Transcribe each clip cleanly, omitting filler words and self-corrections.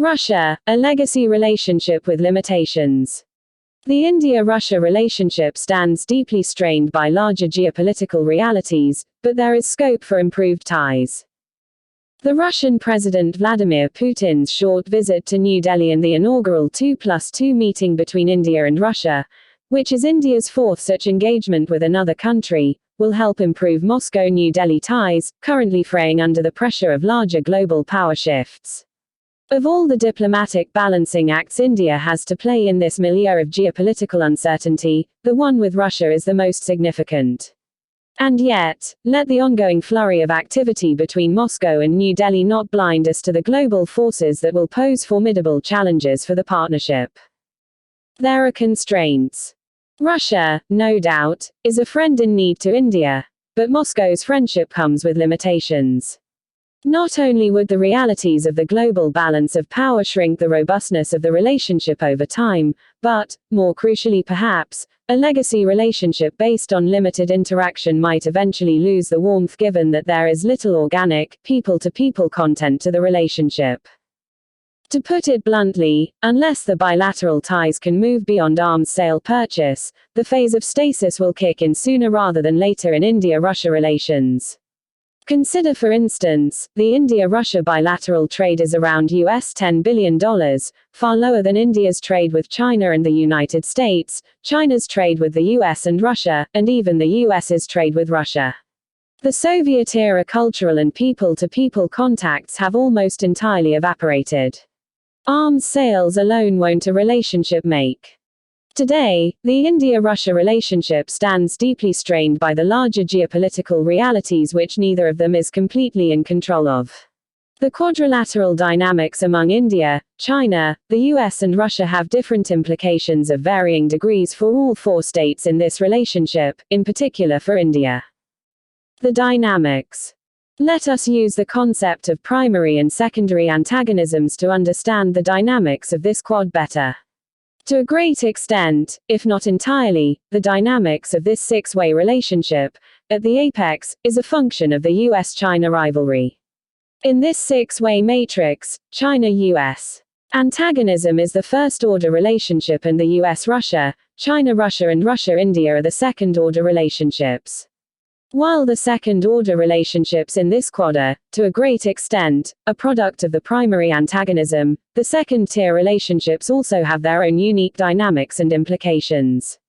Russia, a legacy relationship with limitations. The India-Russia relationship stands deeply strained by larger geopolitical realities, but there is scope for improved ties. The Russian President Vladimir Putin's short visit to New Delhi and the inaugural 2+2 meeting between India and Russia, which is India's fourth such engagement with another country, will help improve Moscow-New Delhi ties, currently fraying under the pressure of larger global power shifts. Of all the diplomatic balancing acts India has to play in this milieu of geopolitical uncertainty, the one with Russia is the most significant. And yet, let the ongoing flurry of activity between Moscow and New Delhi not blind us to the global forces that will pose formidable challenges for the partnership. There are constraints. Russia, no doubt, is a friend in need to India, but Moscow's friendship comes with limitations. Not only would the realities of the global balance of power shrink the robustness of the relationship over time, but, more crucially perhaps, a legacy relationship based on limited interaction might eventually lose the warmth given that there is little organic, people-to-people content to the relationship. To put it bluntly, unless the bilateral ties can move beyond arms sale purchase, the phase of stasis will kick in sooner rather than later in India-Russia relations. Consider for instance, the India-Russia bilateral trade is around $10 billion, far lower than India's trade with China and the United States, China's trade with the US and Russia, and even the US's trade with Russia. The Soviet-era cultural and people-to-people contacts have almost entirely evaporated. Arms sales alone won't a relationship make. Today, the India-Russia relationship stands deeply strained by the larger geopolitical realities which neither of them is completely in control of. The quadrilateral dynamics among India, China, the US and Russia have different implications of varying degrees for all four states in this relationship, in particular for India. The dynamics. Let us use the concept of primary and secondary antagonisms to understand the dynamics of this quad better. To a great extent, if not entirely, the dynamics of this six-way relationship, at the apex, is a function of the US-China rivalry. In this six-way matrix, China-US antagonism is the first-order relationship and the US-Russia, China-Russia and Russia-India are the second-order relationships. While the second-order relationships in this quad are, to a great extent, a product of the primary antagonism, the second-tier relationships also have their own unique dynamics and implications.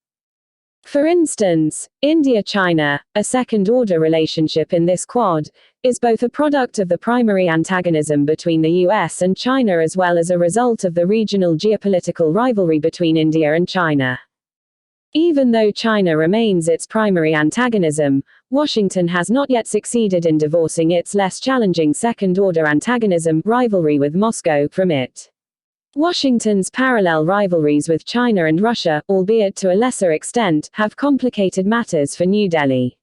For instance, India-China, a second-order relationship in this quad, is both a product of the primary antagonism between the US and China as well as a result of the regional geopolitical rivalry between India and China. Even though China remains its primary antagonism, Washington has not yet succeeded in divorcing its less challenging second-order antagonism rivalry with Moscow from it. Washington's parallel rivalries with China and Russia, albeit to a lesser extent, have complicated matters for New Delhi.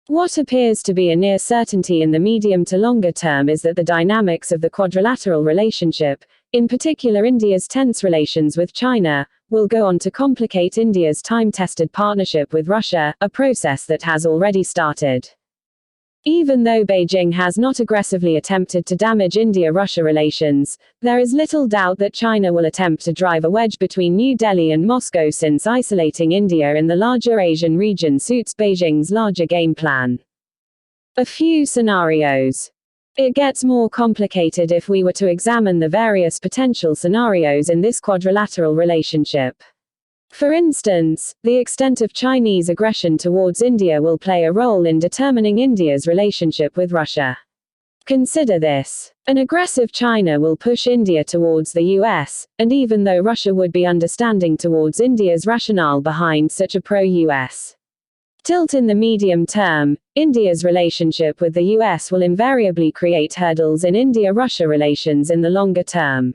What appears to be a near certainty in the medium to longer term is that the dynamics of the quadrilateral relationship, in particular India's tense relations with China, will go on to complicate India's time-tested partnership with Russia, a process that has already started. Even though Beijing has not aggressively attempted to damage India-Russia relations, there is little doubt that China will attempt to drive a wedge between New Delhi and Moscow since isolating India in the larger Asian region suits Beijing's larger game plan. A few scenarios. It gets more complicated if we were to examine the various potential scenarios in this quadrilateral relationship. For instance, the extent of Chinese aggression towards India will play a role in determining India's relationship with Russia. Consider this. An aggressive China will push India towards the US, and even though Russia would be understanding towards India's rationale behind such a pro-US tilt in the medium term, India's relationship with the US will invariably create hurdles in India-Russia relations in the longer term.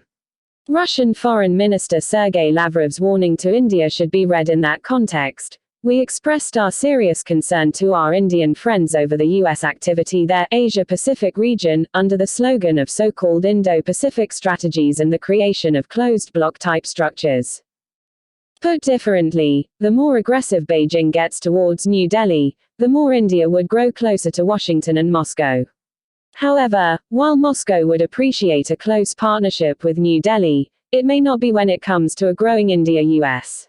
Russian Foreign Minister Sergei Lavrov's warning to India should be read in that context. We expressed our serious concern to our Indian friends over the US activity their Asia-Pacific region, under the slogan of so-called Indo-Pacific strategies and the creation of closed bloc-type structures. Put differently, the more aggressive Beijing gets towards New Delhi, the more India would grow closer to Washington and Moscow. However, while Moscow would appreciate a close partnership with New Delhi, it may not be when it comes to a growing India-US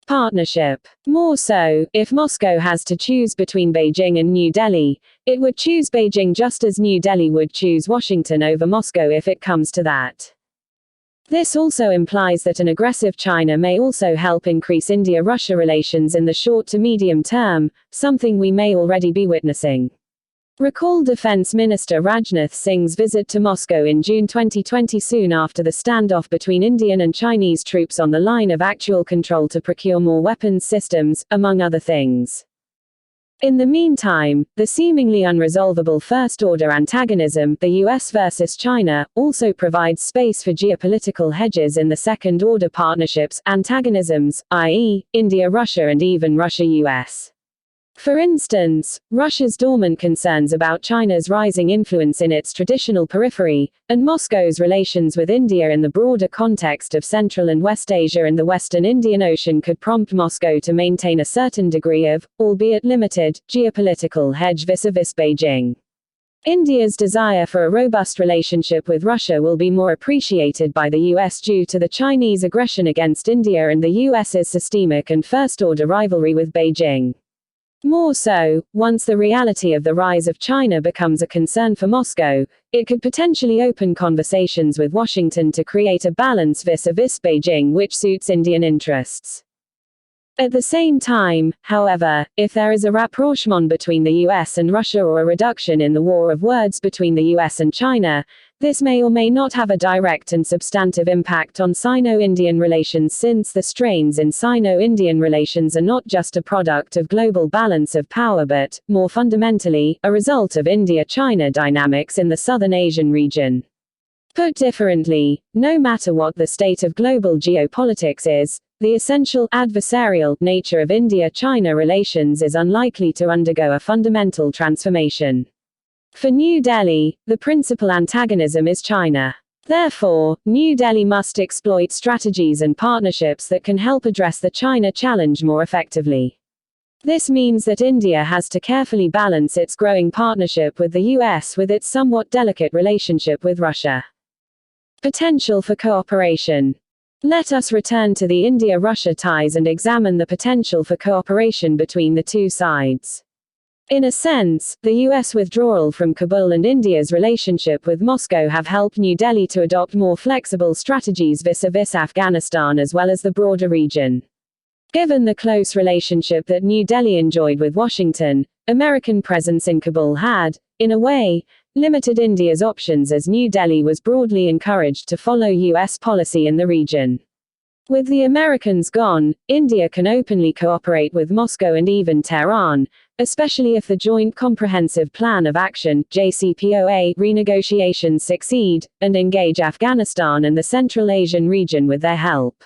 partnership. More so, if Moscow has to choose between Beijing and New Delhi, it would choose Beijing just as New Delhi would choose Washington over Moscow if it comes to that. This also implies that an aggressive China may also help increase India-Russia relations in the short to medium term, something we may already be witnessing. Recall Defense Minister Rajnath Singh's visit to Moscow in June 2020 soon after the standoff between Indian and Chinese troops on the line of actual control to procure more weapons systems, among other things. In the meantime, the seemingly unresolvable first-order antagonism, the US versus China, also provides space for geopolitical hedges in the second-order partnerships, antagonisms, i.e., India-Russia and even Russia-US. For instance, Russia's dormant concerns about China's rising influence in its traditional periphery, and Moscow's relations with India in the broader context of Central and West Asia and the Western Indian Ocean could prompt Moscow to maintain a certain degree of, albeit limited, geopolitical hedge vis-a-vis Beijing. India's desire for a robust relationship with Russia will be more appreciated by the US due to the Chinese aggression against India and the US's systemic and first-order rivalry with Beijing. More so, once the reality of the rise of China becomes a concern for Moscow, it could potentially open conversations with Washington to create a balance vis-a-vis Beijing which suits Indian interests. At the same time, however, if there is a rapprochement between the US and Russia or a reduction in the war of words between the US and China, this may or may not have a direct and substantive impact on Sino-Indian relations, since the strains in Sino-Indian relations are not just a product of global balance of power but, more fundamentally, a result of India-China dynamics in the Southern Asian region. Put differently, no matter what the state of global geopolitics is, the essential, adversarial, nature of India-China relations is unlikely to undergo a fundamental transformation. For New Delhi, the principal antagonism is China. Therefore, New Delhi must exploit strategies and partnerships that can help address the China challenge more effectively. This means that India has to carefully balance its growing partnership with the US with its somewhat delicate relationship with Russia. Potential for cooperation. Let us return to the India-Russia ties and examine the potential for cooperation between the two sides. In a sense, the US withdrawal from Kabul and India's relationship with Moscow have helped New Delhi to adopt more flexible strategies vis-a-vis Afghanistan as well as the broader region. Given the close relationship that New Delhi enjoyed with Washington, American presence in Kabul had, in a way, limited India's options as New Delhi was broadly encouraged to follow US policy in the region. With the Americans gone, India can openly cooperate with Moscow and even Tehran, especially if the Joint Comprehensive Plan of Action (JCPOA) renegotiations succeed, and engage Afghanistan and the Central Asian region with their help.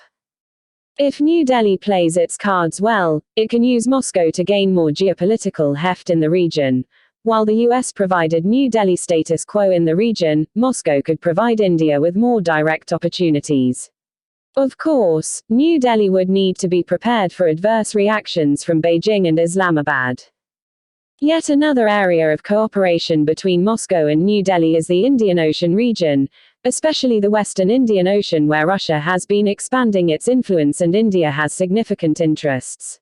If New Delhi plays its cards well, it can use Moscow to gain more geopolitical heft in the region. While the US provided New Delhi status quo in the region, Moscow could provide India with more direct opportunities. Of course, New Delhi would need to be prepared for adverse reactions from Beijing and Islamabad. Yet another area of cooperation between Moscow and New Delhi is the Indian Ocean region, especially the Western Indian Ocean, where Russia has been expanding its influence and India has significant interests.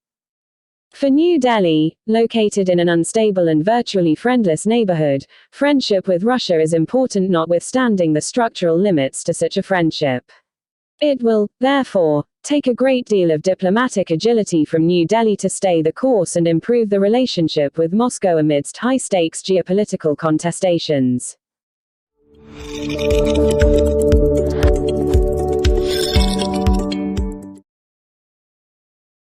For New Delhi, located in an unstable and virtually friendless neighborhood, friendship with Russia is important, notwithstanding the structural limits to such a friendship. It will, therefore, take a great deal of diplomatic agility from New Delhi to stay the course and improve the relationship with Moscow amidst high-stakes geopolitical contestations.